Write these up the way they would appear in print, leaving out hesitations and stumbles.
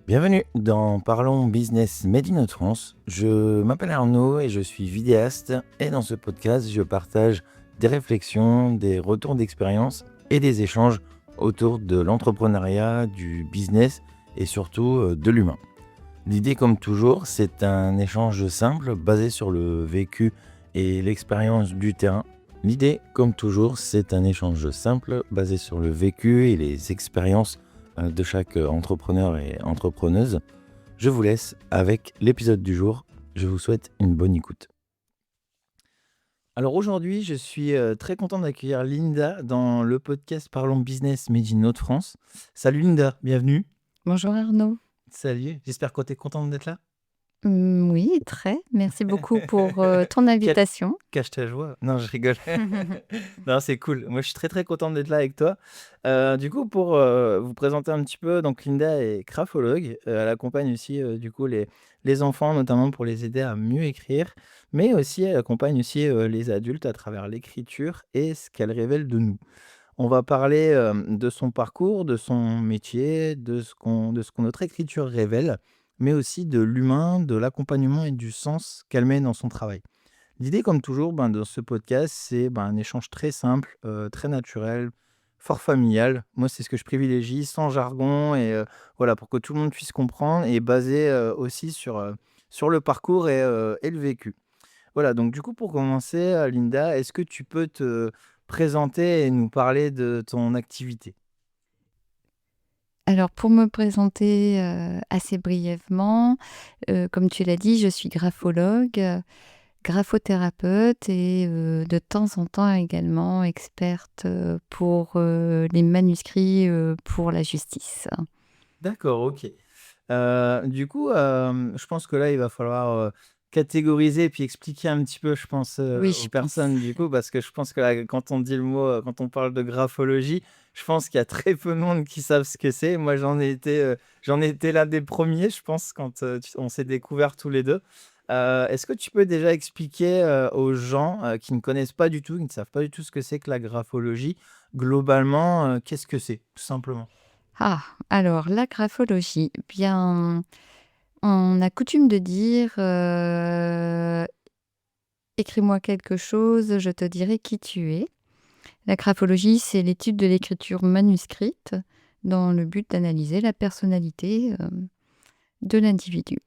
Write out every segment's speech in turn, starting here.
Bienvenue dans Parlons Business Made in France. Je m'appelle Arnaud et je suis vidéaste et dans ce podcast, je partage des réflexions, des retours d'expérience et des échanges autour de l'entrepreneuriat, du business et surtout de l'humain. L'idée, comme toujours, c'est un échange simple basé sur le vécu et l'expérience du terrain. L'idée, comme toujours, c'est un échange simple basé sur le vécu et les expériences de chaque entrepreneur et entrepreneuse. Je vous laisse avec l'épisode du jour. Je vous souhaite une bonne écoute. Alors aujourd'hui, je suis très content d'accueillir Linda dans le podcast Parlons Business Made in France. Salut Linda, bienvenue. Bonjour Arnaud. Salut, j'espère que tu es contente d'être là. Oui, très. Merci beaucoup pour ton invitation. Cache ta joie. Non, je rigole. Non, c'est cool. Moi, je suis très, très contente d'être là avec toi. Du coup, pour vous présenter un petit peu, donc Linda est graphologue. Elle accompagne aussi, du coup, les enfants, notamment pour les aider à mieux écrire. Mais aussi, elle accompagne aussi les adultes à travers l'écriture et ce qu'elle révèle de nous. On va parler de son parcours, de son métier, de ce que notre écriture révèle, mais aussi de l'humain, de l'accompagnement et du sens qu'elle met dans son travail. L'idée, comme toujours, dans ce podcast, c'est un échange très simple, très naturel, fort familial. Moi, c'est ce que je privilégie, sans jargon, et voilà, pour que tout le monde puisse comprendre, et basé aussi sur le parcours et le vécu. Voilà, donc du coup, pour commencer, Linda, est-ce que tu peux te présenter et nous parler de ton activité? Alors pour me présenter assez brièvement, comme tu l'as dit, je suis graphologue, graphothérapeute et de temps en temps également experte pour les manuscrits pour la justice. D'accord, OK. Du coup, je pense que là, il va falloir, catégoriser et puis expliquer un petit peu, je pense, Oui, aux je pense. personnes, du coup, parce que je pense que là, quand on dit le mot, quand on parle de graphologie, je pense qu'il y a très peu de monde qui savent ce que c'est. Moi, j'en ai été l'un des premiers, je pense, quand, on s'est découverts tous les 2. Est-ce que tu peux déjà expliquer, aux gens, qui ne connaissent pas du tout, qui ne savent pas du tout ce que c'est que la graphologie, globalement, qu'est-ce que c'est? Tout simplement. Ah, alors la graphologie, bien, on a coutume de dire écris-moi quelque chose, je te dirai qui tu es. La graphologie, c'est l'étude de l'écriture manuscrite dans le but d'analyser la personnalité de l'individu.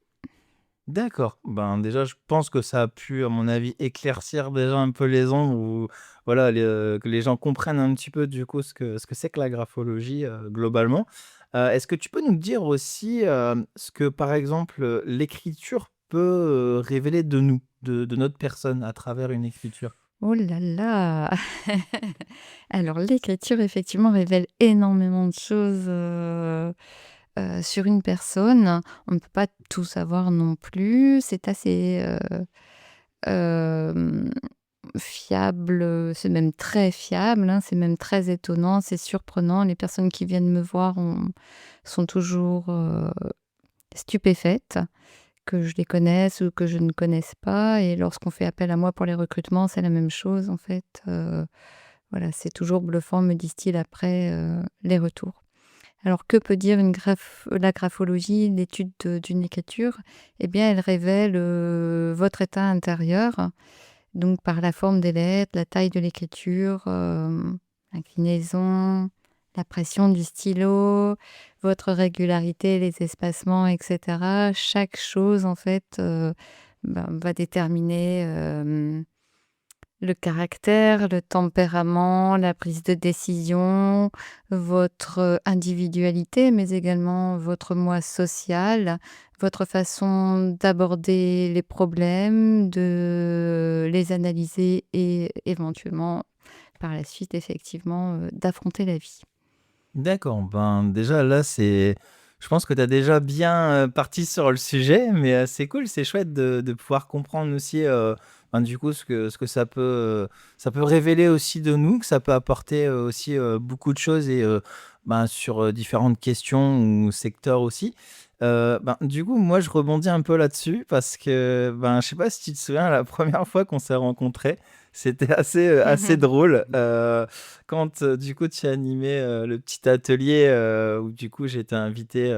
D'accord. Déjà, je pense que ça a pu, à mon avis, éclaircir déjà un peu les ombres ou voilà, que les gens comprennent un petit peu, du coup, ce que c'est que la graphologie, globalement. Est-ce que tu peux nous dire aussi, ce que, par exemple, l'écriture peut, révéler de nous, de notre personne à travers une écriture? Oh là là! Alors l'écriture effectivement révèle énormément de choses, sur une personne. On ne peut pas tout savoir non plus. C'est assez, hem, fiable, c'est même très fiable, hein, c'est même très étonnant, c'est surprenant. Les personnes qui viennent me voir sont toujours, stupéfaites, que je les connaisse ou que je ne connaisse pas, et lorsqu'on fait appel à moi pour les recrutements, c'est la même chose en fait, voilà, c'est toujours bluffant, me disent-ils après, les retours. Alors que peut dire la graphologie, l'étude d'une écriture? Eh bien, elle révèle, votre état intérieur, donc par la forme des lettres, la taille de l'écriture, l'inclinaison, la pression du stylo, votre régularité, les espacements et cetera. Chaque chose en fait, va déterminer, le caractère, le tempérament, la prise de décision, votre, individualité, mais également votre moi social, votre façon d'aborder les problèmes, de les analyser et éventuellement, par la suite, effectivement, d'affronter la vie. D'accord, déjà là, je pense que tu as déjà bien, parti sur le sujet, mais c'est cool, c'est chouette de pouvoir comprendre aussi, du coup, ce que ça peut révéler aussi de nous, que ça peut apporter, aussi, beaucoup de choses et sur, différentes questions ou secteurs aussi. Du coup, moi, je rebondis un peu là-dessus parce que, je sais pas si tu te souviens la première fois qu'on s'est rencontrés, C'était assez drôle. Quand du coup tu as animé le petit atelier où du coup j'étais invité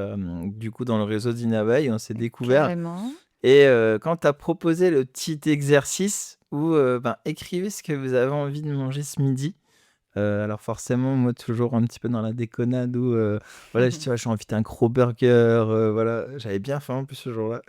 du coup dans le réseau d'Inabai, on s'est découvert. Carrément. Et quand tu as proposé le petit exercice où ben, écrivez ce que vous avez envie de manger ce midi. Alors forcément, moi toujours un petit peu dans la déconnade où voilà, je dis: «Ouais, j'ai envie d'un gros burger», voilà, j'avais bien faim en plus ce jour-là.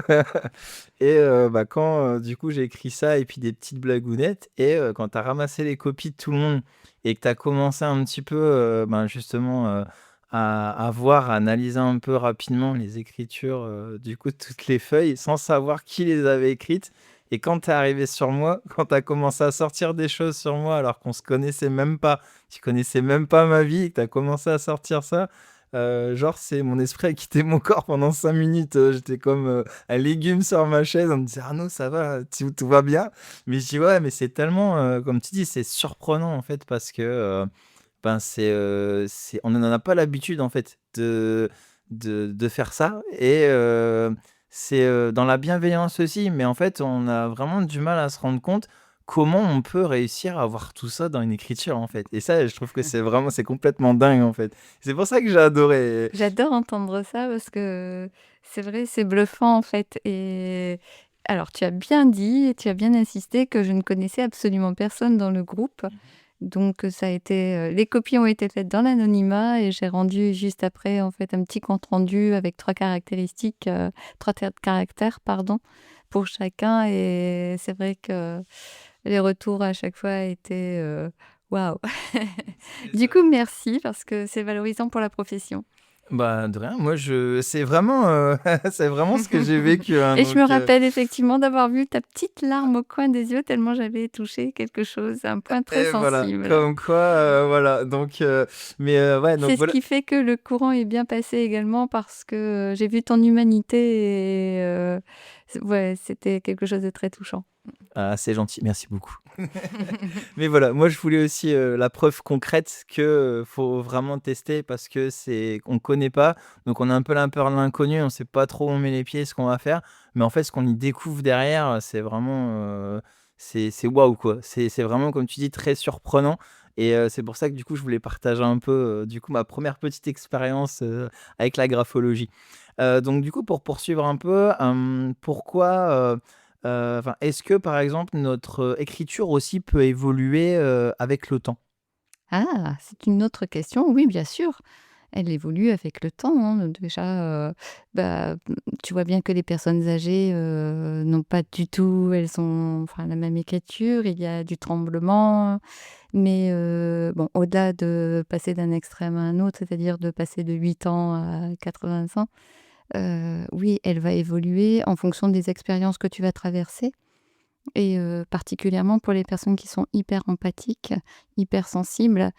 Et bah, quand du coup j'ai écrit ça et puis des petites blagounettes et quand tu as ramassé les copies de tout le monde et que tu as commencé un petit peu, ben, justement, à voir, à analyser un peu rapidement les écritures, du coup de toutes les feuilles sans savoir qui les avait écrites et quand tu es arrivé sur moi, quand tu as commencé à sortir des choses sur moi alors qu'on se connaissait même pas, tu connaissais même pas ma vie et que tu as commencé à sortir ça, genre c'est mon esprit a quitté mon corps pendant 5 minutes, j'étais comme, un légume sur ma chaise. On me disait: «Arnaud, ça va? Tout va bien?» Mais je dis: «Ouais, mais c'est tellement, comme tu dis, c'est surprenant en fait parce que, ben, c'est on n'en a pas l'habitude en fait de faire ça et c'est, dans la bienveillance aussi, mais en fait, on a vraiment du mal à se rendre compte comment on peut réussir à avoir tout ça dans une écriture, en fait et ça, je trouve que c'est complètement dingue, en fait. C'est pour ça que j'ai adoré. J'adore entendre ça parce que c'est vrai, c'est bluffant en fait. Et alors, tu as bien dit et tu as bien insisté que je ne connaissais absolument personne dans le groupe. Donc, ça a été, les copies ont été faites dans l'anonymat et j'ai rendu juste après en fait un petit compte rendu avec 3 caractéristiques, 3 caractères pardon, pour chacun. Et c'est vrai que les retours à chaque fois étaient, waouh! C'est Du ça. coup, merci parce que c'est valorisant pour la profession. Bah, de rien, moi je c'est vraiment, c'est vraiment ce que j'ai vécu, hein, Et je donc me rappelle effectivement d'avoir vu ta petite larme au coin des yeux tellement j'avais touché quelque chose, un point très et voilà, sensible. comme quoi, voilà, donc mais ouais, donc C'est ce voilà. qui fait que le courant est bien passé également parce que, j'ai vu ton humanité. Et ouais, c'était quelque chose de très touchant. Ah, c'est gentil, merci beaucoup. Mais voilà, moi je voulais aussi, la preuve concrète que, faut vraiment tester parce que c'est on connaît pas, donc on a un peu la peur de l'inconnu, on sait pas trop où on met les pieds, ce qu'on va faire. Mais en fait, ce qu'on y découvre derrière, c'est vraiment, c'est waouh quoi. C'est vraiment comme tu dis très surprenant et c'est pour ça que du coup je voulais partager un peu, du coup ma première petite expérience, avec la graphologie. Donc du coup pour poursuivre un peu, pourquoi, enfin, est-ce que, par exemple, notre, écriture aussi peut évoluer, avec le temps? Ah! C'est une autre question. Oui, bien sûr, elle évolue avec le temps, hein. Déjà, tu vois bien que les personnes âgées, n'ont pas du tout elles ont enfin la même écriture, il y a du tremblement. Mais bon, au-delà de passer d'un extrême à un autre, c'est-à-dire de passer de 8 ans à 80 ans, oui, elle va évoluer en fonction des expériences que tu vas traverser. Et particulièrement pour les personnes qui sont hyper empathiques, hyper sensibles,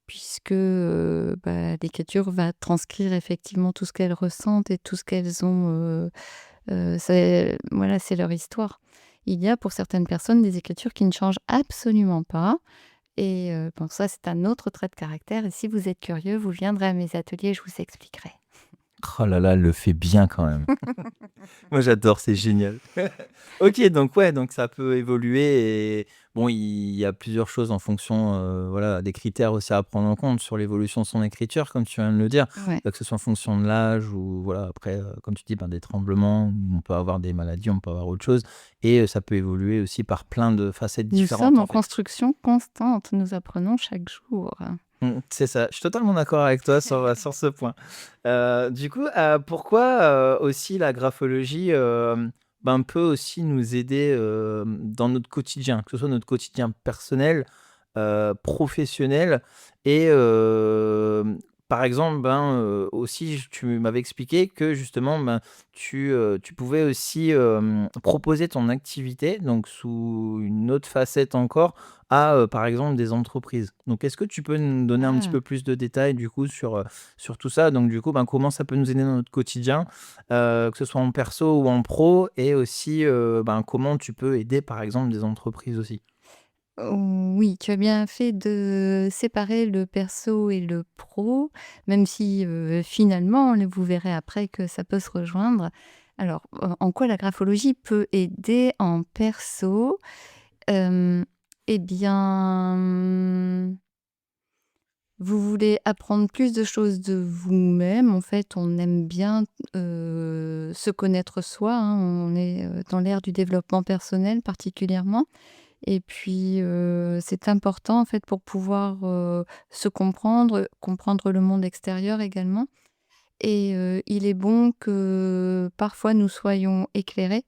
puisque, l'écriture va transcrire effectivement tout ce qu'elles ressentent et tout ce qu'elles ont, c'est voilà, c'est leur histoire. Il y a pour certaines personnes des écritures qui ne changent absolument pas. Et bon, ça, c'est un autre trait de caractère. Et si vous êtes curieux, vous viendrez à mes ateliers, je vous expliquerai. Oh là là, elle le fait bien quand même. Moi, j'adore, c'est génial. OK, donc ouais, donc ça peut évoluer et bon, il y a plusieurs choses en fonction, voilà, des critères aussi à prendre en compte sur l'évolution de son écriture, comme tu viens de le dire, Ouais. que ce soit en fonction de l'âge ou voilà, après, comme tu dis, ben, des tremblements, on peut avoir des maladies, on peut avoir autre chose et ça peut évoluer aussi par plein de facettes Nous sommes différentes, en en fait. construction constante, nous apprenons chaque jour. C'est ça, je suis totalement d'accord avec toi sur ce point. Du coup, pourquoi, aussi la graphologie, ben, peut aussi nous aider, dans notre quotidien, que ce soit notre quotidien personnel, professionnel et par exemple, ben, aussi tu m'avais expliqué que justement, ben, tu pouvais aussi, proposer ton activité donc sous une autre facette encore à, par exemple, des entreprises. Donc est-ce que tu peux nous donner un petit Ah! peu plus de détails du coup sur tout ça? Donc du coup, ben, comment ça peut nous aider dans notre quotidien, que ce soit en perso ou en pro et aussi, ben, comment tu peux aider par exemple des entreprises aussi? Oui, tu as bien fait de séparer le perso et le pro, même si, finalement, vous verrez après que ça peut se rejoindre. Alors, en quoi la graphologie peut aider en perso? Hem, Eh bien, vous voulez apprendre plus de choses de vous-même. En fait, on aime bien, se connaître soi, hein. On est, dans l'ère du développement personnel particulièrement et puis, c'est important, en fait, pour pouvoir, se comprendre, comprendre le monde extérieur également et il est bon que, parfois, nous soyons éclairés.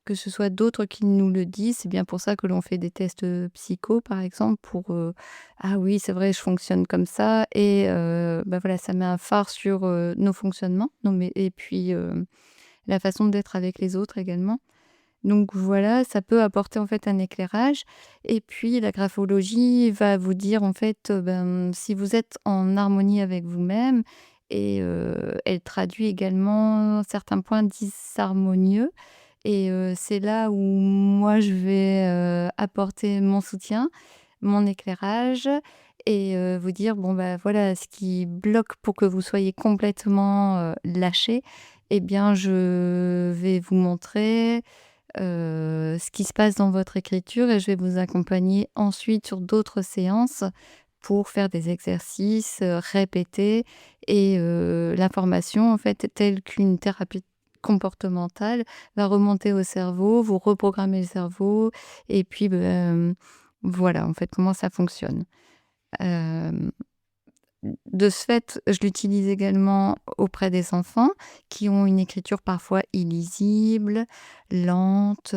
Que ce soit d'autres qui nous le disent, c'est bien pour ça que l'on fait des tests, psycho par exemple pour, «Ah oui, c'est vrai, je fonctionne comme ça» et bah, voilà, ça met un phare sur, nos fonctionnements, non mais et puis, la façon d'être avec les autres également. Donc voilà, ça peut apporter en fait un éclairage et puis la graphologie va vous dire en fait, ben, si vous êtes en harmonie avec vous-même et elle traduit également certains points disharmonieux et c'est là où moi je vais, apporter mon soutien, mon éclairage et vous dire: «Bon, bah, voilà ce qui bloque pour que vous soyez complètement, lâchés et bien je vais vous montrer, ce qui se passe dans votre écriture et je vais vous accompagner ensuite sur d'autres séances pour faire des exercices, répétés et l'information en fait telle qu'une thérapie comportementale va remonter au cerveau, vous reprogrammez le cerveau et puis, voilà en fait comment ça fonctionne. Hem de ce fait, je l'utilise également auprès des enfants qui ont une écriture parfois illisible, lente,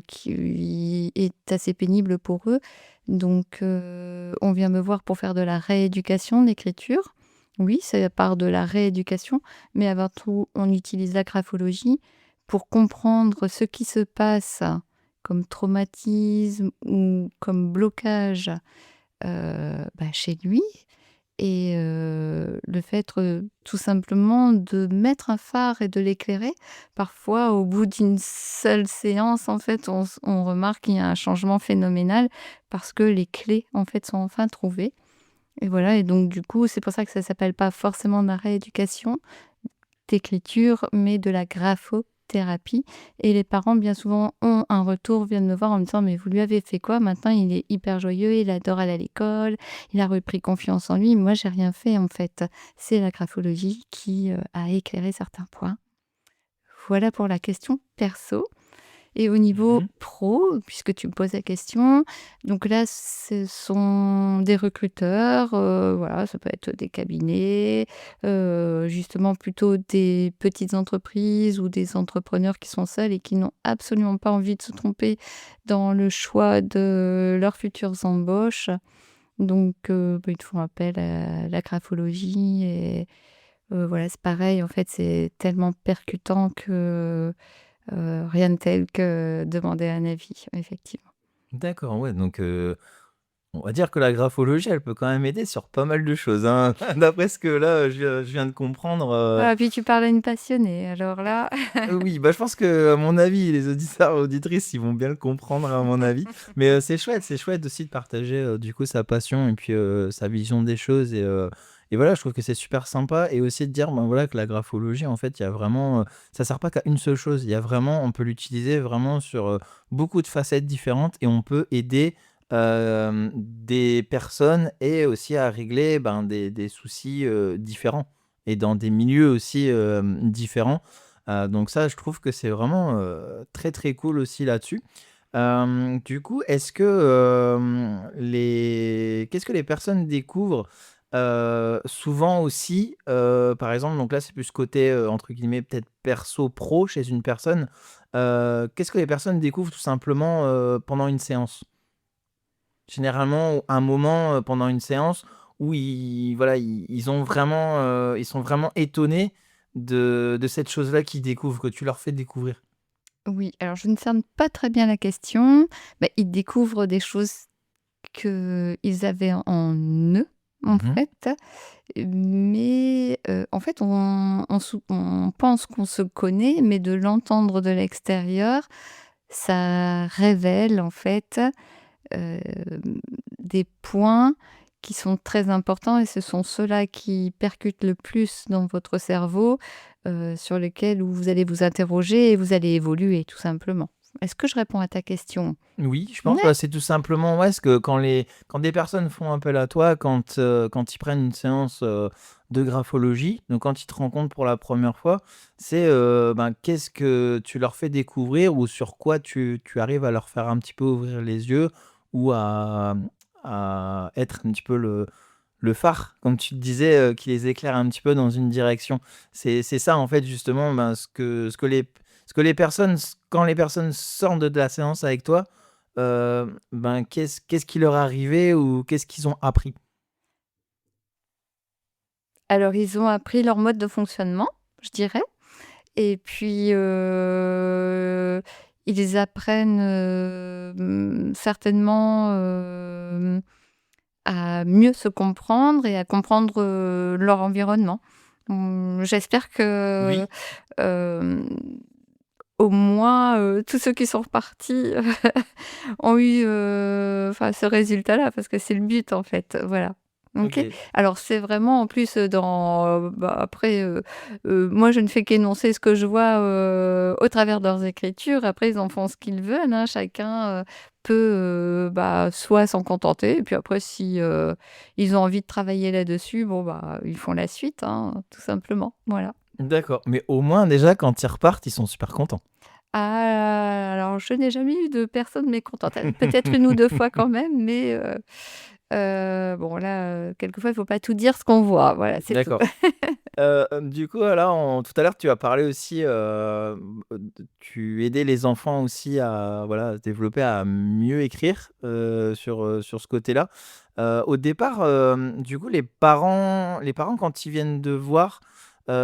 qui est assez pénible pour eux. Donc, on vient me voir pour faire de la rééducation de l'écriture. Oui, ça part de la rééducation, mais avant tout, on utilise la graphologie pour comprendre ce qui se passe comme traumatisme ou comme blocage, chez lui et le fait, tout simplement de mettre un phare et de l'éclairer. Parfois, au bout d'une seule séance, en fait, on remarque qu'il y a un changement phénoménal parce que les clés, en fait, sont enfin trouvées et voilà et donc du coup, c'est pour ça que ça s'appelle pas forcément de la rééducation d'écriture, mais de la graphothérapie et les parents, bien souvent, ont un retour, viennent me voir en me disant: «Mais vous lui avez fait quoi? Maintenant, il est hyper joyeux, il adore aller à l'école, il a repris confiance en lui». Moi, j'ai rien fait, en fait. C'est la graphologie qui, a éclairé certains points. Voilà pour la question perso. Et au niveau Mmh. pro, puisque tu me poses la question, donc là, ce sont des recruteurs, voilà, ça peut être des cabinets, justement plutôt des petites entreprises ou des entrepreneurs qui sont seuls et qui n'ont absolument pas envie de se tromper dans le choix de leurs futures embauches. Donc, ils font appel à la graphologie et voilà, c'est pareil, en fait, c'est tellement percutant que rien de tel que demander un avis, effectivement. D'accord, ouais, donc on va dire que la graphologie, elle peut quand même aider sur pas mal de choses, hein. D'après ce que là, je viens de comprendre, Ah, puis tu parles à une passionnée, alors là oui, bah, je pense que à mon avis, les auditeurs, auditrices, ils vont bien le comprendre à mon avis. Mais, c'est chouette aussi de partager, du coup sa passion et puis, sa vision des choses et voilà, je trouve que c'est super sympa et aussi de dire, ben, voilà, que la graphologie, en fait, il y a vraiment, ça sert pas qu'à une seule chose. Il y a vraiment on peut l'utiliser vraiment sur, beaucoup de facettes différentes et on peut aider, des personnes et aussi à régler, ben, des soucis, différents et dans des milieux aussi, différents. Donc ça, je trouve que c'est vraiment, très, très cool aussi là-dessus. Du coup, est-ce que, les qu'est-ce que les personnes découvrent, souvent aussi, par exemple, donc là, c'est plus côté, entre guillemets, peut-être «perso pro» chez une personne. Qu'est-ce que les personnes découvrent tout simplement, pendant une séance? Généralement, un moment, pendant une séance où ils voilà, ils ont vraiment, ils sont vraiment étonnés de cette chose-là qu'ils découvrent, que tu leur fais découvrir. oui, alors je ne cerne pas très bien la question. Bah, ils découvrent des choses qu'ils avaient en eux, en Mmh. fait, mais en fait, on pense qu'on se connaît, mais de l'entendre de l'extérieur, ça révèle, en fait, hem, des points qui sont très importants et ce sont ceux-là qui percutent le plus dans votre cerveau, sur lesquels où vous allez vous interroger et vous allez évoluer tout simplement. Est-ce que je réponds à ta question? Oui, je pense, Ouais. c'est tout simplement, ouais, ce que quand des personnes font appel à toi, quand ils prennent une séance, de graphologie, donc quand ils te rencontrent pour la première fois, c'est, ben, qu'est-ce que tu leur fais découvrir ou sur quoi tu arrives à leur faire un petit peu ouvrir les yeux ou à être un petit peu le phare, comme tu te disais, qui les éclaire un petit peu dans une direction. C'est ça, en fait, justement, ben, ce que les personnes quand les personnes sortent de la séance avec toi, ben, qu'est-ce qui leur est arrivé ou qu'est-ce qu'ils ont appris? Alors ils ont appris leur mode de fonctionnement, je dirais. Et puis, ils apprennent, certainement, à mieux se comprendre et à comprendre, leur environnement. J'espère que, Oui, hem, au moins, tous ceux qui sont repartis ont eu, enfin ce résultat-là, parce que c'est le but en fait, voilà. OK. OK. Alors c'est vraiment en plus, bah, après, moi je ne fais qu'énoncer ce que je vois, au travers de leurs écritures. Après ils en font ce qu'ils veulent, hein. Chacun, peut, bah, soit s'en contenter et puis après si, ils ont envie de travailler là-dessus, bon, bah, ils font la suite, hein, tout simplement. Voilà. D'accord, mais au moins déjà quand ils repartent, ils sont super contents. Ah, alors je n'ai jamais eu de personne mécontente. Peut-être 1 ou 2 fois quand même, mais bon là, quelquefois il faut pas tout dire ce qu'on voit. Voilà, c'est tout. D'accord. Du coup, là, tout à l'heure, tu as parlé aussi, tu aidais les enfants aussi à, voilà, se développer, à mieux écrire, sur ce côté-là. Au départ, du coup, les parents quand ils viennent te voir,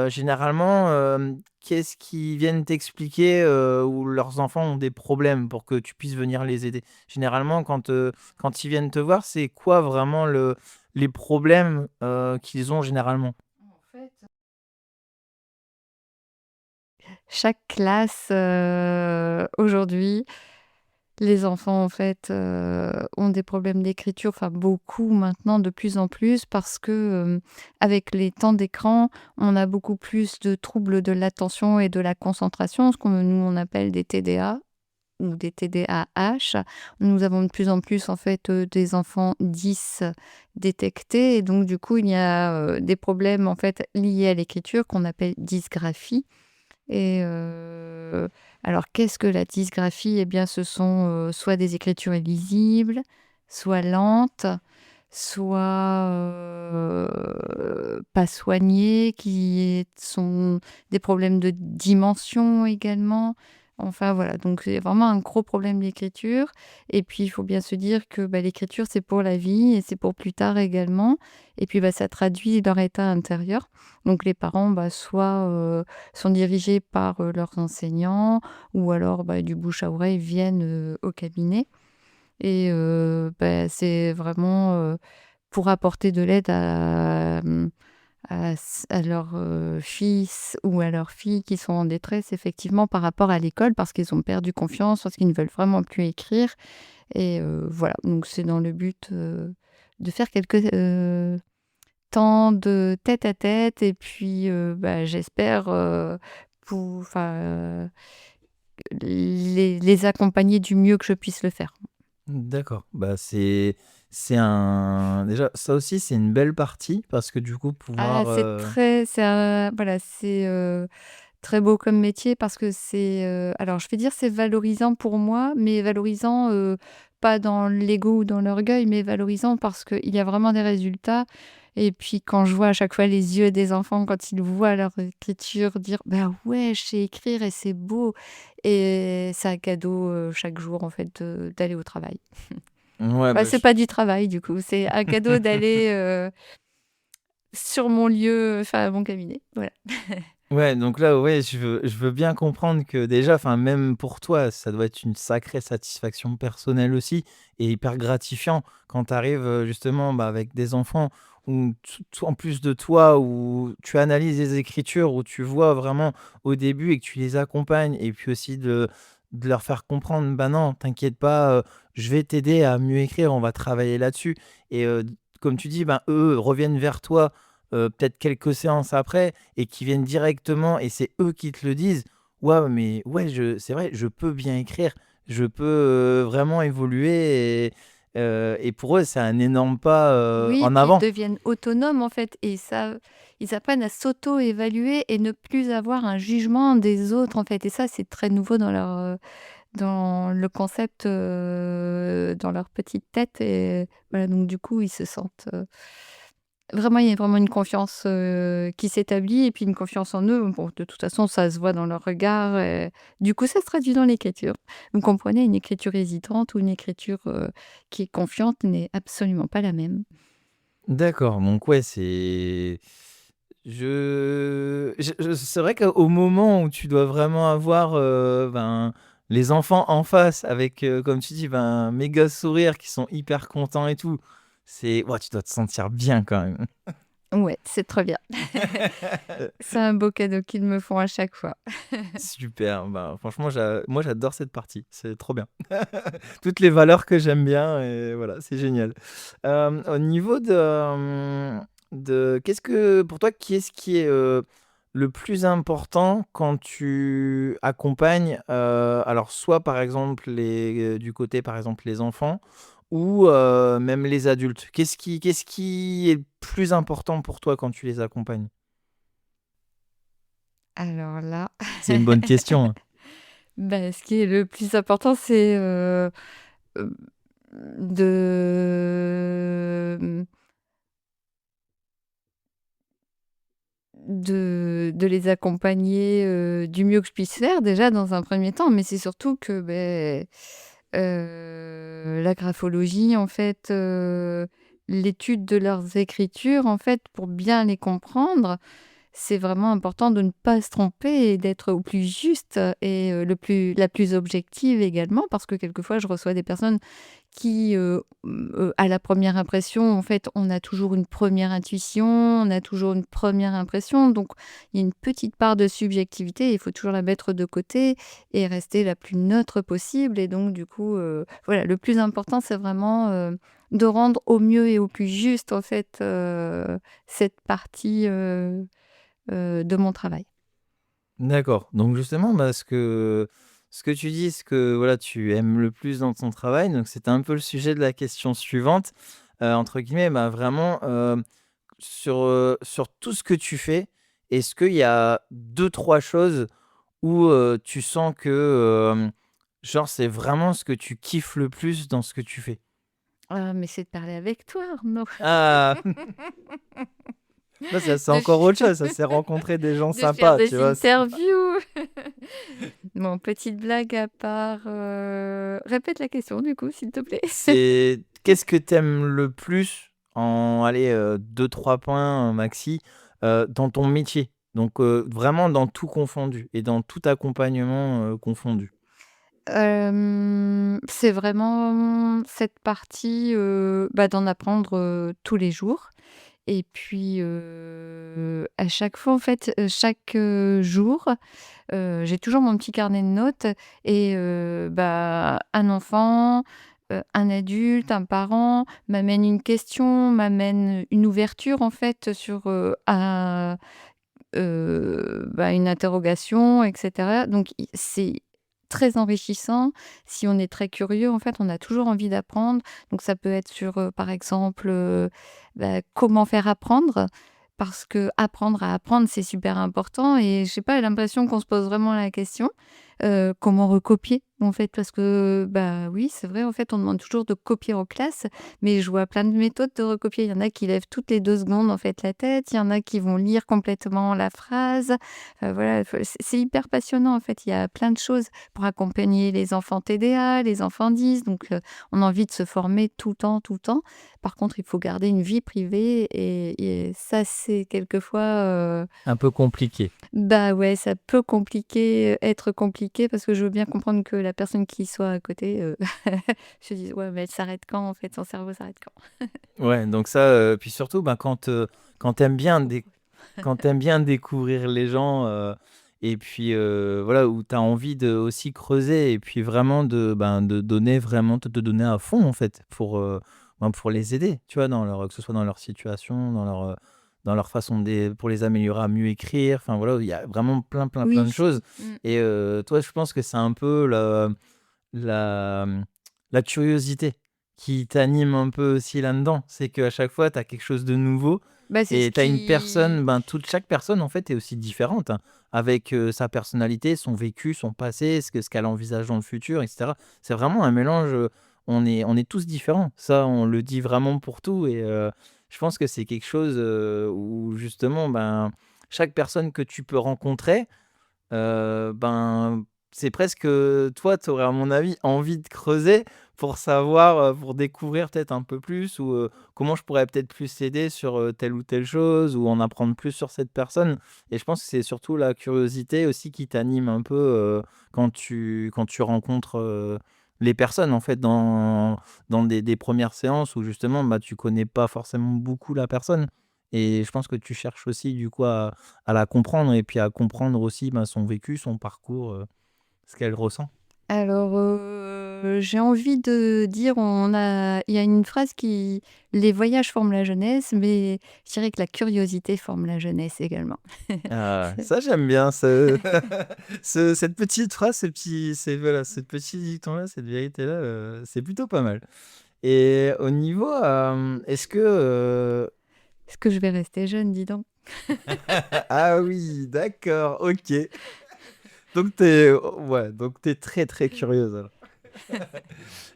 généralement, qu'est-ce qu'ils viennent t'expliquer, où leurs enfants ont des problèmes pour que tu puisses venir les aider? Généralement, quand ils viennent te voir, c'est quoi vraiment les problèmes, qu'ils ont généralement? En fait, chaque classe, aujourd'hui, les enfants en fait, ont des problèmes d'écriture, enfin beaucoup maintenant, de plus en plus parce que, avec les temps d'écran, on a beaucoup plus de troubles de l'attention et de la concentration, ce qu'on nous on appelle des TDA. Ou des TDAH. Nous avons de plus en plus en fait, des enfants 10 détectés et donc du coup il y a, des problèmes en fait liés à l'écriture qu'on appelle dysgraphie et alors qu'est-ce que la dysgraphie? Eh bien ce sont, soit des écritures illisibles, soit lentes, soit, pas soignées, qui sont des problèmes de dimension également. Enfin voilà, donc c'est vraiment un gros problème d'écriture et puis il faut bien se dire que, bah, l'écriture c'est pour la vie et c'est pour plus tard également et puis, bah, ça traduit leur état intérieur. Donc les parents, bah, soit, sont dirigés par, leurs enseignants ou alors, bah, du bouche à oreille viennent, au cabinet et bah, c'est vraiment, pour apporter de l'aide à leurs, fils ou à leurs filles qui sont en détresse effectivement par rapport à l'école parce qu'ils ont perdu confiance, parce qu'ils ne veulent vraiment plus écrire et voilà, donc c'est dans le but, de faire quelques, temps de tête à tête et puis, bah, j'espère, enfin, les accompagner du mieux que je puisse le faire. D'accord, bah, c'est un déjà ça aussi c'est une belle partie parce que du coup Ah, pouvoir, c'est un voilà, c'est, très beau comme métier parce que c'est, alors je vais dire c'est valorisant pour moi, mais valorisant, pas dans l'ego ou dans l'orgueil, mais valorisant parce qu'il y a vraiment des résultats et puis quand je vois à chaque fois les yeux des enfants quand ils voient leur écriture dire: «Bah, ouais, je sais écrire et c'est beau» et c'est un cadeau, chaque jour en fait, d'aller au travail. ouais, Bah, bah, c'est pas du travail du coup, c'est un cadeau d'aller, sur mon lieu, enfin mon cabinet, voilà. ouais, donc là, ouais, je veux bien comprendre que déjà, enfin, même pour toi, ça doit être une sacrée satisfaction personnelle aussi et hyper gratifiant quand tu arrives, justement, bah, avec des enfants où en plus de toi, où tu analyses les écritures, où tu vois vraiment au début et que tu les accompagnes et puis aussi de leur faire comprendre: «Bah, non, t'inquiète pas, je vais t'aider à mieux écrire, on va travailler là-dessus» et comme tu dis, ben, eux reviennent vers toi, peut-être quelques séances après et qui viennent directement et c'est eux qui te le disent, ouais, mais ouais, c'est vrai, je peux bien écrire, je peux vraiment évoluer et pour eux, c'est un énorme pas Oui, en puis ils avant. deviennent autonomes en fait et ça ils apprennent à s'auto-évaluer et ne plus avoir un jugement des autres en fait et ça c'est très nouveau dans le concept, dans leur petite tête et voilà donc du coup ils se sentent, vraiment il y a vraiment une confiance, qui s'établit et puis une confiance en eux. Bon de toute façon ça se voit dans leur regard et du coup ça se traduit dans l'écriture. Vous comprenez, une écriture hésitante ou une écriture, qui est confiante n'est absolument pas la même. D'accord, donc ouais, c'est vrai qu'au moment où tu dois vraiment avoir, ben, les enfants en face avec, comme tu dis, ben, un méga sourire, qui sont hyper contents et tout, c'est ouais, tu dois te sentir bien quand même. Ouais, c'est très bien. C'est un beau cadeau qu'ils me font à chaque fois. Super, bah, franchement, moi j'adore cette partie, c'est trop bien. Toutes les valeurs que j'aime bien et voilà, c'est génial. Au niveau de qu'est-ce que pour toi, qu'est-ce qui est, le plus important quand tu accompagnes, alors soit par exemple du côté par exemple les enfants ou même les adultes? Qu'est-ce qui est le plus important pour toi quand tu les accompagnes? Alors là, C'est une bonne question, hein. bah, ce qui est le plus important, c'est, hem, de, de les accompagner, du mieux que je puisse faire déjà dans un premier temps, mais c'est surtout que, beh, la graphologie en fait, l'étude de leurs écritures en fait, pour bien les comprendre, c'est vraiment important de ne pas se tromper et d'être au plus juste et la plus objective également parce que quelquefois je reçois des personnes qui, à la première impression, en fait, on a toujours une première intuition, on a toujours une première impression donc il y a une petite part de subjectivité, il faut toujours la mettre de côté et rester la plus neutre possible et donc du coup, voilà, le plus important, c'est vraiment, de rendre au mieux et au plus juste, en fait, cette partie, de mon travail. D'accord. Donc justement, bah, ce que tu dis, ce que voilà, tu aimes le plus dans ton travail, donc c'était un peu le sujet de la question suivante, entre guillemets, bah, vraiment, sur tout ce que tu fais, est-ce qu'il y a deux trois choses où, tu sens que, genre, c'est vraiment ce que tu kiffes le plus dans ce que tu fais? Ah, mais c'est de parler avec toi, Arnaud, Ah! Bah, ça, c'est de encore f autre chose, ça, c'est rencontrer des gens de faire sympas, tu des vois? interviews. Bon, petite blague à part, répète la question du coup, s'il te plaît. C'est qu'est-ce que t'aimes le plus en allez, 2-3 points, maxi, dans ton métier? Donc, vraiment dans tout confondu et dans tout accompagnement, confondu. C'est vraiment cette partie, bah, d'en apprendre, tous les jours et puis, à chaque fois en fait, chaque, jour, j'ai toujours mon petit carnet de notes et bah, un enfant, un adulte, un parent m'amène une question, m'amène une ouverture en fait sur, bah, une interrogation et cetera. Donc i c'est très enrichissant. Si on est très curieux, en fait, on a toujours envie d'apprendre. Donc ça peut être sur, par exemple, bah, comment faire apprendre? Parce que apprendre à apprendre, c'est super important et je sais pas, l'impression qu'on se pose vraiment la question. Comment recopier, en fait? Parce que, bah, oui, c'est vrai, en fait, on demande toujours de copier en classe, mais je vois plein de méthodes de recopier. Il y en a qui lèvent toutes les 2 secondes, en fait, la tête. Il y en a qui vont lire complètement la phrase. Voilà, faut c'est hyper passionnant, en fait. Il y a plein de choses pour accompagner les enfants TDA, les enfants 10, donc on a envie de se former tout le temps, tout le temps. Par contre, il faut garder une vie privée et ça, c'est quelquefois, Un peu compliqué. bah, ouais, ça peut être compliqué parce que je veux bien comprendre que la personne qui soit à côté, se dise: «Ouais, mais elle s'arrête quand, en fait? Son cerveau s'arrête quand?» Ouais, donc ça, puis surtout, ben, quand tu bien quand tu bien découvrir les gens, et puis, voilà, où tu as envie de aussi creuser et puis vraiment de donner vraiment te donner à fond, en fait, pour les aider, tu vois? Que ce soit dans leur situation, dans leur façon pour les améliorer à mieux écrire. Enfin voilà, il y a vraiment plein, plein, plein Oui. de choses. Mmh. Et toi, je pense que c'est un peu la, mmh, la curiosité qui t'anime un peu aussi là-dedans. C'est qu'à chaque fois, tu as quelque chose de nouveau Bah, c'est ce et tu as une qui personne, ben, chaque personne, en fait, est aussi différente, hein, avec, sa personnalité, son vécu, son passé, ce qu'elle envisage dans le futur et cetera. C'est vraiment un mélange, on est tous différents. Ça, on le dit vraiment pour tout et je pense que c'est quelque chose, où justement, ben, chaque personne que tu peux rencontrer, ben, c'est presque, toi, tu aurais à mon avis envie de creuser pour savoir, pour découvrir peut-être un peu plus ou, comment je pourrais peut-être plus t'aider sur, telle ou telle chose ou en apprendre plus sur cette personne et je pense que c'est surtout la curiosité aussi qui t'anime un peu, quand tu rencontres, les personnes en fait dans des 1 séances où justement, bah, tu connais pas forcément beaucoup la personne et je pense que tu cherches aussi du coup à la comprendre et puis à comprendre aussi, ben, son vécu, son parcours, ce qu'elle ressent. Alors, j'ai envie de dire il y a une phrase qui: «Les voyages forment la jeunesse», mais je dirais que la curiosité forme la jeunesse également. Ah, C'est ça j'aime bien cette petite phrase, voilà, ce petit dicton-là, cette vérité-là, c'est plutôt pas mal et au niveau, est-ce que, est-ce que je vais rester jeune, dis donc? ah oui, d'accord, OK. Donc tu es très, très curieuse alors.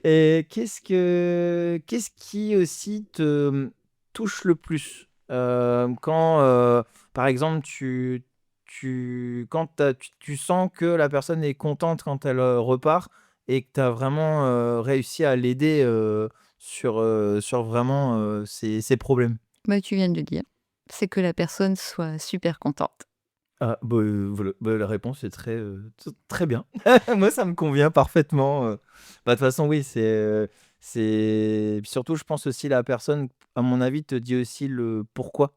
Et qu'est-ce qui aussi te, touche le plus? Quand, par exemple, quand tu sens que la personne est contente quand elle, repart et que tu as vraiment, réussi à l'aider, sur vraiment, ses problèmes? Bah, tu viens de le dire, c'est que la personne soit super contente. Ah, bah, voilà, bah, la réponse est très bien. Moi, ça me convient parfaitement, bah, de toute façon, oui, puis surtout, je pense aussi la personne, à mon avis, te dit aussi le pourquoi.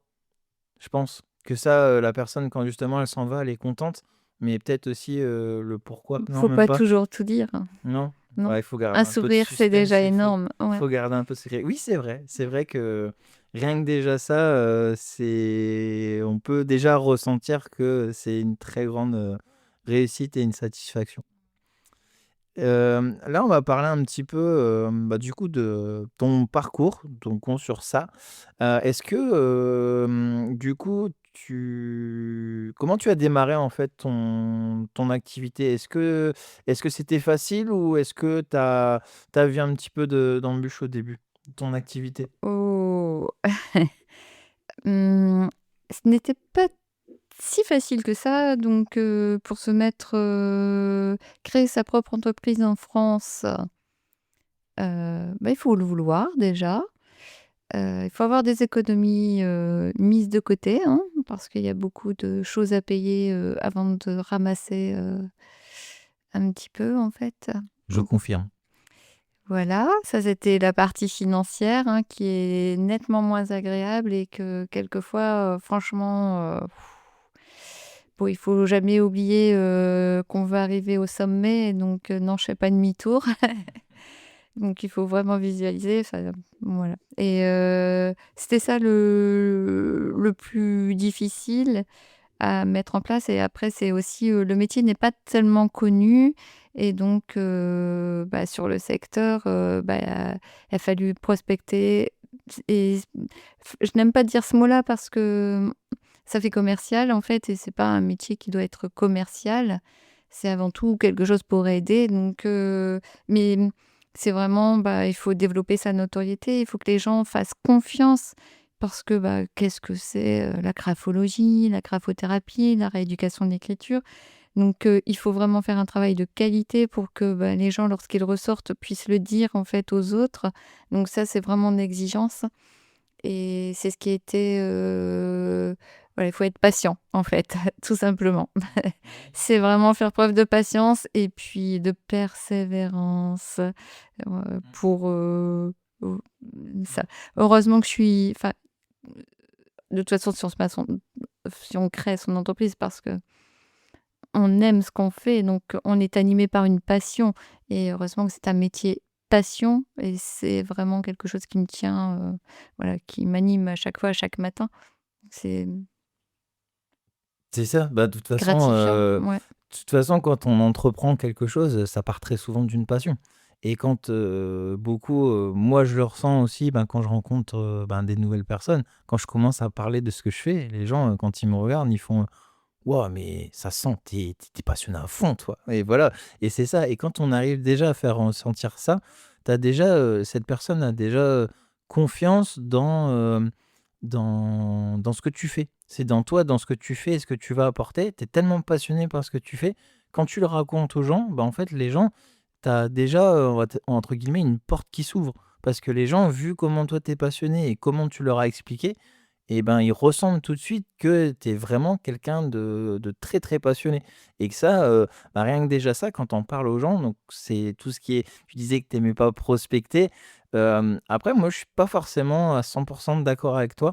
Je pense que ça, la personne, quand justement elle s'en va, elle est contente, mais peut-être aussi, le pourquoi. Non, Faut même pas pas? toujours tout dire, hein, Non? non? Ouais, il faut garder Un un peu de sourire, c'est déjà suspense, énorme, ouais. faut garder un peu secret. Oui, c'est vrai. C'est vrai que rien que déjà ça, on peut déjà ressentir que c'est une très grande, réussite et une satisfaction. Là, on va parler un petit peu, bah, du coup, de ton parcours, donc on sur ça. Est-ce que, du coup, comment tu as démarré, en fait, ton activité? Est-ce que c'était facile ou est-ce que tu as vu un petit peu d'embûches au début de ton activité? Oh! Mmh, ce n'était pas si facile que ça, donc pour créer sa propre entreprise en France, bah, il faut le vouloir déjà. Il faut avoir des économies, mises de côté, hein, parce qu'il y a beaucoup de choses à payer, avant de ramasser, un petit peu, en fait. Je Donc confirme. voilà, ça c'était la partie financière, hein, qui est nettement moins agréable et que quelquefois, franchement, bon, il faut jamais oublier, qu'on va arriver au sommet, donc non, je fais pas demi-tour. Donc il faut vraiment visualiser, enfin, voilà et c'était ça le plus difficile à mettre en place et après c'est aussi, le métier n'est pas tellement connu et donc bah, sur le secteur, bah, il a fallu prospecter et je n'aime pas dire ce mot-là parce que ça fait commercial en fait et c'est pas un métier qui doit être commercial. C'est avant tout quelque chose pour aider donc mais c'est vraiment, bah, il faut développer sa notoriété, il faut que les gens fassent confiance parce que, bah, qu'est-ce que c'est, la graphologie, la graphothérapie, la rééducation de l'écriture? Donc il faut vraiment faire un travail de qualité pour que, bah, les gens lorsqu'ils ressortent puissent le dire en fait aux autres. Donc ça, c'est vraiment une exigence et c'est ce qui était, voilà, il faut être patient en fait, tout simplement. C'est vraiment faire preuve de patience et puis de persévérance, pour, heu, ça. Heureusement que je suis enfin, de toute façon, si on crée son entreprise parce que on aime ce qu'on fait, donc on est animé par une passion et heureusement que c'est un métier passion et c'est vraiment quelque chose qui me tient, voilà, qui m'anime à chaque fois, à chaque matin. C'est C'est ça. Bah, gratifiant, ouais. de toute façon, quand on entreprend quelque chose, ça part très souvent d'une passion et quand, beaucoup, moi je le ressens aussi, ben, quand je rencontre, ben, des nouvelles personnes. Quand je commence à parler de ce que je fais, les gens, quand ils me regardent, ils font: «Waouh, mais ça sent, tu es passionné à fond, toi» et voilà et c'est ça et quand on arrive déjà à faire ressentir ça, t'as déjà, cette personne a déjà, confiance dans ce que tu fais. C'est dans toi, dans ce que tu fais et ce que tu vas apporter. Tu es tellement passionné par ce que tu fais, quand tu le racontes aux gens, bah, en fait, les gens, tu as déjà, on va t entre guillemets, «une porte qui s'ouvre». Parce que les gens, vu comment toi tu es passionné et comment tu leur as expliqué et ben, ils ressentent tout de suite que tu es vraiment quelqu'un de très, très passionné et que ça, bah, rien que déjà ça, quand on parle aux gens, donc c'est tout ce qui est tu disais que tu aimais pas prospecter. Après moi, je suis pas forcément à 100 d'accord avec toi.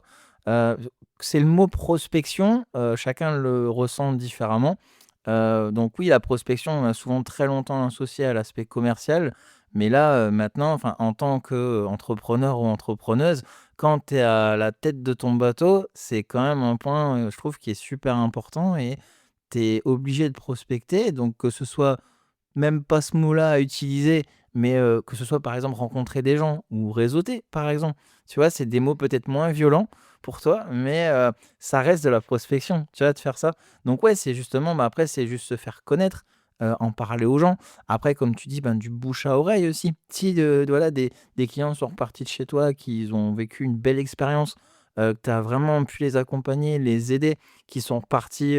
Heu, c'est le mot prospection, chacun le ressent différemment. Donc oui, la prospection, on a souvent très longtemps associé à l'aspect commercial, mais là, maintenant, enfin, en tant qu'entrepreneur ou entrepreneuse, quand tu es à la tête de ton bateau, c'est quand même un point, je trouve qui est super important et tu es obligé de prospecter. Donc que ce soit même pas ce mot-là à utiliser, mais que ce soit par exemple rencontrer des gens ou réseauter, par exemple. Tu vois? C'est des mots peut-être moins violents pour toi, mais ça reste de la prospection, tu vois? De faire ça. Donc ouais, c'est justement, bah, après c'est juste se faire connaître, en parler aux gens. Après comme tu dis, ben, du bouche à oreille aussi. Si, voilà des clients sont repartis de chez toi, qu'ils ont vécu une belle expérience, que tu as vraiment pu les accompagner, les aider, qui sont repartis,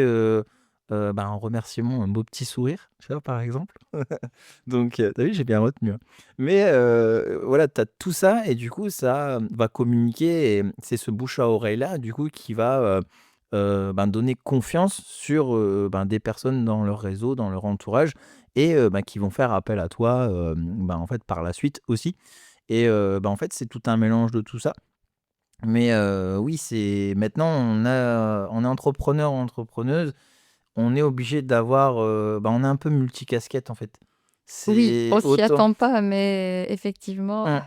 ben, en remerciement, un beau petit sourire, tu vois? Par exemple. Donc tu vu, j'ai bien retenu, hein. Mais voilà, tu as tout ça et du coup ça, va communiquer et c'est ce bouche à oreille-là, du coup, qui va, ben, donner confiance sur, ben, des personnes dans leur réseau, dans leur entourage et ben, qui vont faire appel à toi, ben, en fait, par la suite aussi et ben, en fait, c'est tout un mélange de tout ça. Mais oui, c'est maintenant on est entrepreneur ou entrepreneuse, on est obligé d'avoir, bah, on est un peu multicasquette, en fait. Oui, C'est on s'y autant attend pas, mais effectivement, mmh,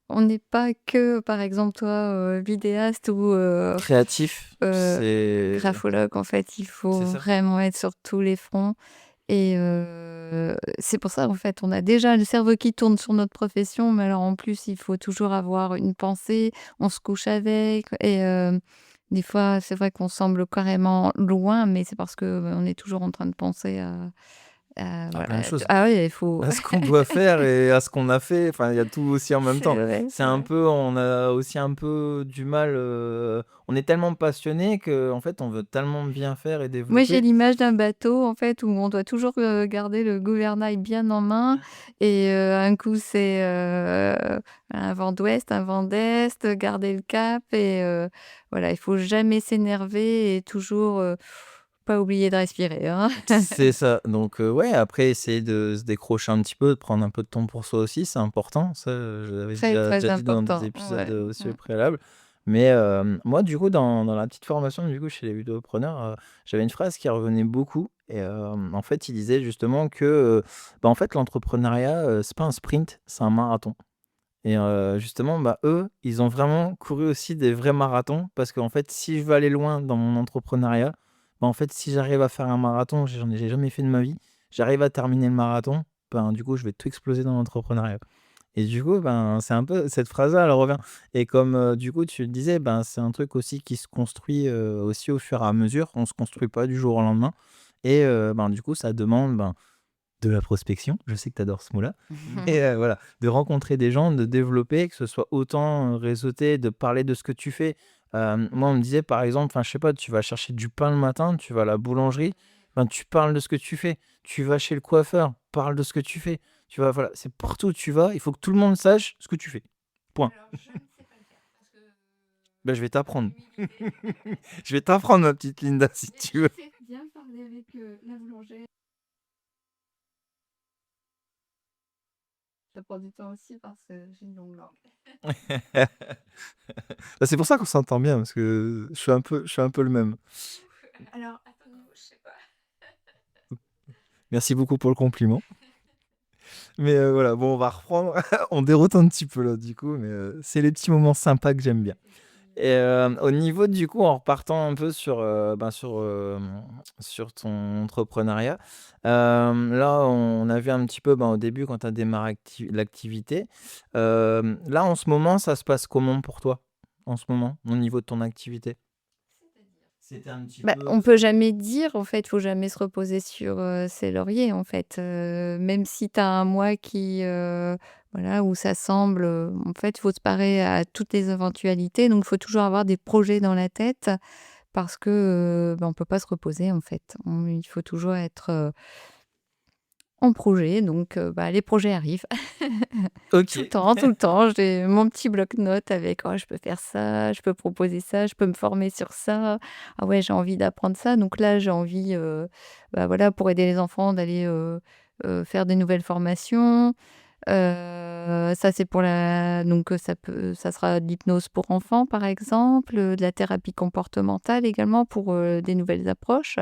on n'est pas que, par exemple, toi, vidéaste ou créatif, heu, graphologue. En fait, il c'est faut ça. vraiment être sur tous les fronts et c'est pour ça, en fait, on a déjà le cerveau qui tourne sur notre profession, mais alors, en plus, il faut toujours avoir une pensée. On se couche avec et des fois, c'est vrai qu'on semble carrément loin, mais c'est parce qu'on est toujours en train de penser à À plein de voilà. choses. Ah oui, il faut À ce qu'on doit faire et à ce qu'on a fait, enfin, il y a tout aussi en même c'est temps. vrai, C'est c'est un vrai. peu on a aussi un peu du mal, on est tellement passionné qu'en fait, on veut tellement bien faire et Moi, j'ai développer. l'image d'un bateau, en fait, où on doit toujours, garder le gouvernail bien en main et un coup, c'est, un vent d'ouest, un vent d'est, garder le cap et voilà, il faut jamais s'énerver et toujours, pas oublier de respirer, hein. C'est ça, donc ouais, après essayer de se décrocher un petit peu, de prendre un peu de temps pour soi aussi, c'est important. Ça, je l'avais Très, très déjà dit dans des important, épisodes, ouais. aussi Mmh. au préalable. Mais moi, du coup, dans la petite formation, du coup, chez les vidéopreneurs, j'avais une phrase qui revenait beaucoup et en fait, il disait justement que, bah, en fait, l'entrepreneuriat, c'est pas un sprint, c'est un marathon et justement, bah, eux, ils ont vraiment couru aussi des vrais marathons parce qu'en fait, si je veux aller loin dans mon entrepreneuriat, bah, en fait, si j'arrive à faire un marathon, j'ai jamais fait de ma vie, j'arrive à terminer le marathon, ben, du coup, je vais tout exploser dans l'entrepreneuriat et du coup, ben, c'est un peu cette phrase-là, elle revient et comme, du coup, tu le disais, ben, c'est un truc aussi qui se construit, aussi au fur et à mesure. On se construit pas du jour au lendemain et ben, du coup, ça demande, ben, de la prospection, je sais que tu adores ce mot-là, mais voilà, de rencontrer des gens, de développer, que ce soit autant, réseauter, de parler de ce que tu fais. Moi, on me disait, par exemple, enfin, je sais pas, tu vas chercher du pain le matin, tu vas à la boulangerie, ben, tu parles de ce que tu fais. Tu vas chez le coiffeur, parle de ce que tu fais. Tu vas voilà, c'est partout où tu vas, il faut que tout le monde sache ce que tu fais. Point. Alors, je ne sais pas le faire parce que Ben, je vais t'apprendre. humilité. Je vais t'apprendre, ma petite Linda, si Mais tu je veux. sais bien parler avec, la boulangère. Ça prend du temps aussi parce que j'ai une longue langue. Bah, c'est pour ça qu'on s'entend bien parce que je suis un peu le même. Alors, à ton niveau, je sais pas. Merci beaucoup pour le compliment. Mais voilà, bon, on va reprendre. On déroute un petit peu là, du coup, mais c'est les petits moments sympas que j'aime bien. Et au niveau du coup, en repartant un peu sur, sur ton entrepreneuriat, là, on a vu un petit peu, au début quand tu as démarré l'activité. Là, en ce moment, ça se passe comment pour toi? En ce moment, au niveau de ton activité? C'était un petit Bah, peu on peut jamais dire, en fait, faut jamais se reposer sur, ses lauriers, en fait, même si tu as un mois qui, voilà, où ça semble, en fait, faut se parer à toutes les éventualités, donc il faut toujours avoir des projets dans la tête parce que, on peut pas se reposer, en fait. Il faut toujours être, en projet, donc les projets arrivent. OK. Tout le temps, j'ai mon petit bloc-notes avec: «Oh, je peux faire ça, je peux proposer ça, je peux me former sur ça. Ah ouais, j'ai envie d'apprendre ça». Donc là, j'ai envie, voilà, pour aider les enfants d'aller, faire des nouvelles formations. Ça, c'est pour la donc ça sera de l'hypnose pour enfants, par exemple, de la thérapie comportementale également pour, des nouvelles approches.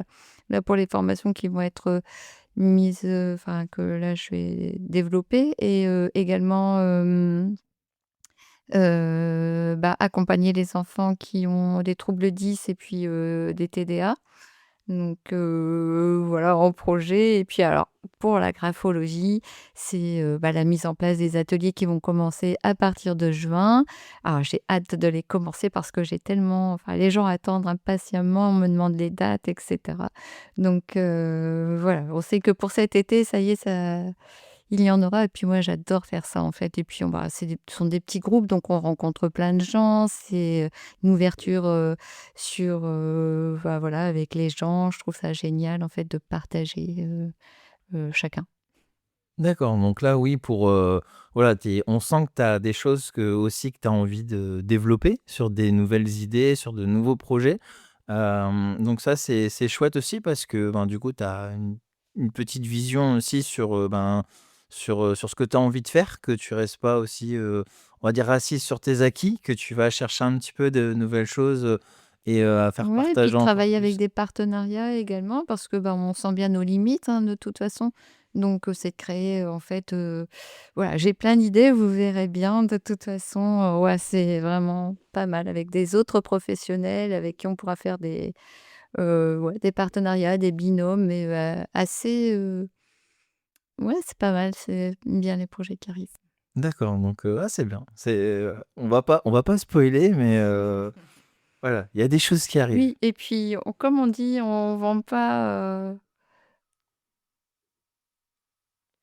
Là, pour les formations qui vont être, mise, enfin que là je vais développer et également, accompagner les enfants qui ont des troubles 10 et puis, des TDA. Donc voilà, en projet et puis alors pour la graphologie, c'est, la mise en place des ateliers qui vont commencer à partir de juin. Alors j'ai hâte de les commencer parce que j'ai tellement enfin les gens attendent impatiemment, on me demande les dates et cetera. Donc voilà, on sait que pour cet été, ça y est, ça il y en aura et puis moi j'adore faire ça en fait et puis ce sont des petits groupes donc on rencontre plein de gens, c'est, une ouverture, sur, voilà avec les gens. Je trouve ça génial en fait de partager, chacun. D'accord, donc là, oui, pour, voilà, on sent que tu as des choses aussi que tu as envie de développer sur des nouvelles idées, sur de nouveaux projets. Donc ça, c'est chouette aussi parce que, du coup, tu as une petite vision aussi sur, sur ce que tu as envie de faire, que tu restes pas aussi, on va dire, assise sur tes acquis, que tu vas chercher un petit peu de nouvelles choses, et à faire Ouais et puis partager de encore travailler avec plus. des partenariats également parce que, on sent bien nos limites, hein, de toute façon. Donc, c'est de créer, en fait, voilà, j'ai plein d'idées, vous verrez bien de toute façon, ouais, c'est vraiment pas mal avec des autres professionnels avec qui on pourra faire ouais, des partenariats, des binômes mais, assez, ouais, c'est pas mal, c'est bien les projets qui arrivent. D'accord, donc c'est bien. On va pas spoiler, mais voilà, il y a des choses qui arrivent. Oui et puis comme on dit, on vend pas,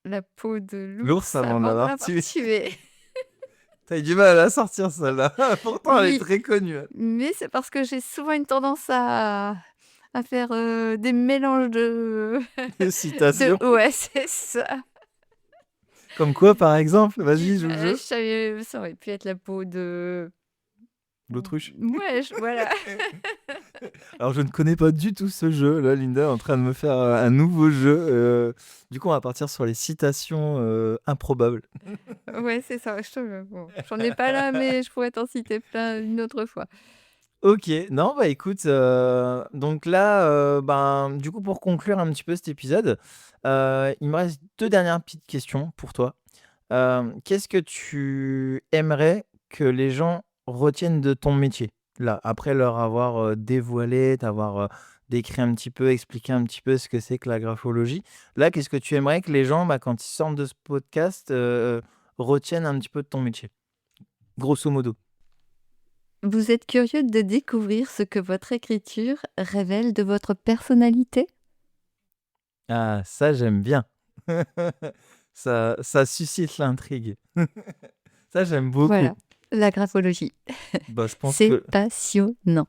la peau de L'ours l'ours avant de avant de l'avoir l'avoir tué. tué. Tu eu du mal à la sortir celle-là. Pourtant elle est Oui, très connue, hein. mais c'est parce que j'ai souvent une tendance à faire, des mélanges de de Citation. ouais, c'est ça. Comme quoi par exemple? Oui, Vas-y, joue le jeu. ça aurait pu être la peau de L'autruche. ouais, voilà. Alors je ne connais pas du tout ce jeu. Là, Linda est en train de me faire, un nouveau jeu, du coup on va partir sur les citations, improbables. Ouais, c'est ça. Bon, j'en ai pas là, mais je pourrais t'en citer plein une autre fois. OK. Non, écoute, donc là, du coup, pour conclure un petit peu cet épisode, il me reste 2 dernières petites questions pour toi. Qu'est-ce que tu aimerais que les gens retiennent de ton métier? Là, après leur avoir, dévoilé, t'avoir, décrit un petit peu, expliqué un petit peu ce que c'est que la graphologie. Là, qu'est-ce que tu aimerais que les gens, quand ils sortent de ce podcast, retiennent un petit peu de ton métier? Grosso modo. Vous êtes curieux de découvrir ce que votre écriture révèle de votre personnalité? Ah, ça j'aime bien. Ça suscite l'intrigue. Ça j'aime beaucoup. Voilà, la graphologie. Bah, je pense C'est que passionnant.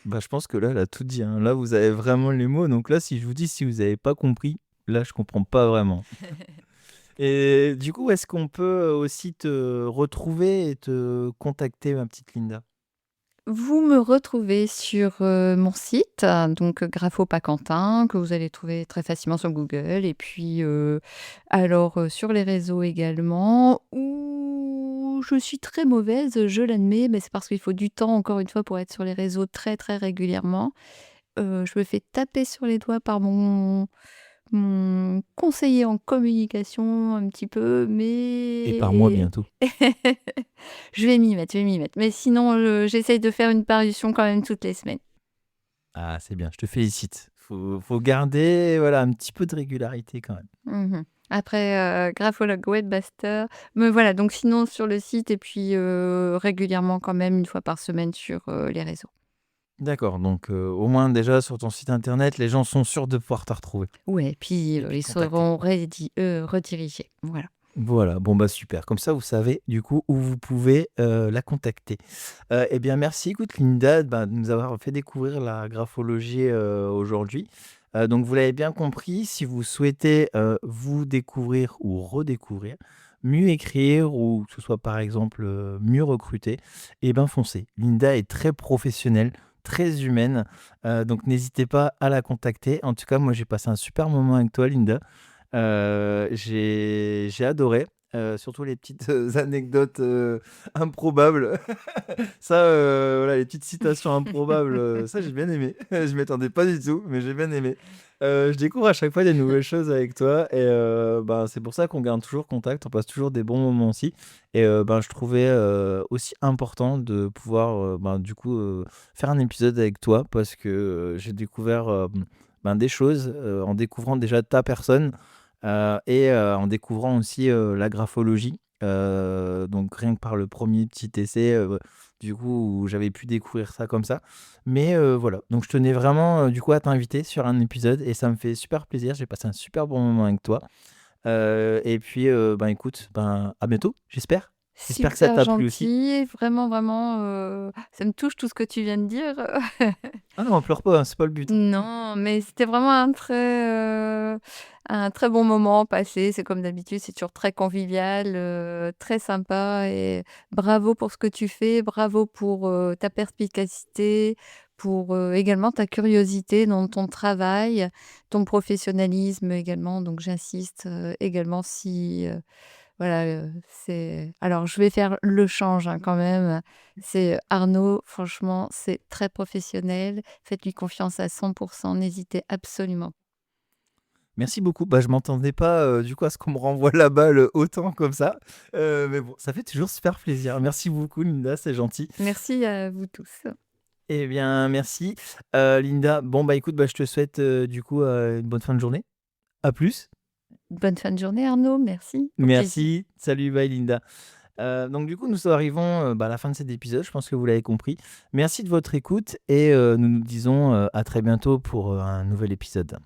je pense que là, elle a tout dit, hein. Là, vous avez vraiment les mots, donc là, si je vous dis: «Si vous avez pas compris», là, je comprends pas vraiment. Et du coup, est-ce qu'on peut aussi te retrouver et te contacter, ma petite Linda? Vous me retrouvez sur, mon site, donc Grapho Paquentin, que vous allez trouver très facilement sur Google et puis, alors, sur les réseaux également où je suis très mauvaise, je l'admets, mais c'est parce qu'il faut du temps, encore une fois, pour être sur les réseaux très, très régulièrement. Je me fais taper sur les doigts par mon conseiller en communication un petit peu, Et par moi mais bientôt. je vais m'y mettre. Mais sinon, j'essaye de faire une parution quand même toutes les semaines. Ah, c'est bien, je te félicite. Faut garder, voilà, un petit peu de régularité quand même. Mmh. Après, graphologue webmaster, mais voilà, donc sinon sur le site et puis, régulièrement quand même une fois par semaine sur, les réseaux. D'accord, donc au moins déjà sur ton site internet, les gens sont sûrs de pouvoir te retrouver Ouais, puis, et puis ils te contacter. seront redirigés. Voilà. Voilà, bon, bah, super. Comme ça, vous savez, du coup, où vous pouvez, la contacter. Et bien, merci, écoute, Linda, bah, de nous avoir fait découvrir la graphologie, aujourd'hui. Donc vous l'avez bien compris, si vous souhaitez, vous découvrir ou redécouvrir, mieux écrire ou que ce soit, par exemple, mieux recruter, et ben, foncez. Linda est très professionnelle, très humaine, donc n'hésitez pas à la contacter. En tout cas, moi, j'ai passé un super moment avec toi, Linda. J'ai adoré, surtout les petites, anecdotes, improbables. Ça, voilà, les petites citations improbables, ça j'ai bien aimé. Je m'attendais pas du tout, mais j'ai bien aimé. Je découvre à chaque fois des nouvelles choses avec toi et ben, c'est pour ça qu'on garde toujours contact, on passe toujours des bons moments aussi et ben, je trouvais, aussi important de pouvoir, ben, du coup, faire un épisode avec toi parce que, j'ai découvert, ben, des choses, en découvrant déjà ta personne. Et en découvrant aussi, la graphologie, donc rien que par le premier petit essai, du coup, où j'avais pu découvrir ça comme ça. Mais voilà, donc je tenais vraiment, du coup, à t'inviter sur un épisode et ça me fait super plaisir. J'ai passé un super bon moment avec toi, et puis, ben, écoute, ben, à bientôt, j'espère. J'espère que ça Super t'a plu aussi. gentil, vraiment, vraiment, ça me touche tout ce que tu viens de dire. Ah non, pleure pas, hein, c'est pas le but. Non, mais c'était vraiment un très bon moment passé. C'est comme d'habitude, c'est toujours très convivial, très sympa et bravo pour ce que tu fais, bravo pour, ta perspicacité, pour, également ta curiosité dans ton travail, ton professionnalisme également. Donc j'insiste, également si, voilà, c'est alors je vais faire le change, hein, quand même. C'est Arnaud, franchement, c'est très professionnel. Faites-lui confiance à 100. N'hésitez absolument. Merci beaucoup. Bah, je m'attendais pas, du coup, à ce qu'on me renvoie la balle, autant comme ça, mais bon, ça fait toujours super plaisir. Merci beaucoup, Linda, c'est gentil. Merci à vous tous. Eh bien, merci, Linda. Bon, bah, écoute, bah, je te souhaite, du coup, une bonne fin de journée. À plus. Bonne fin de journée Arnaud, merci. Au plaisir. Merci. Salut, bye, Linda. Donc du coup, nous arrivons, bah, à la fin de cet épisode. Je pense que vous l'avez compris. Merci de votre écoute et nous nous disons, à très bientôt pour, un nouvel épisode.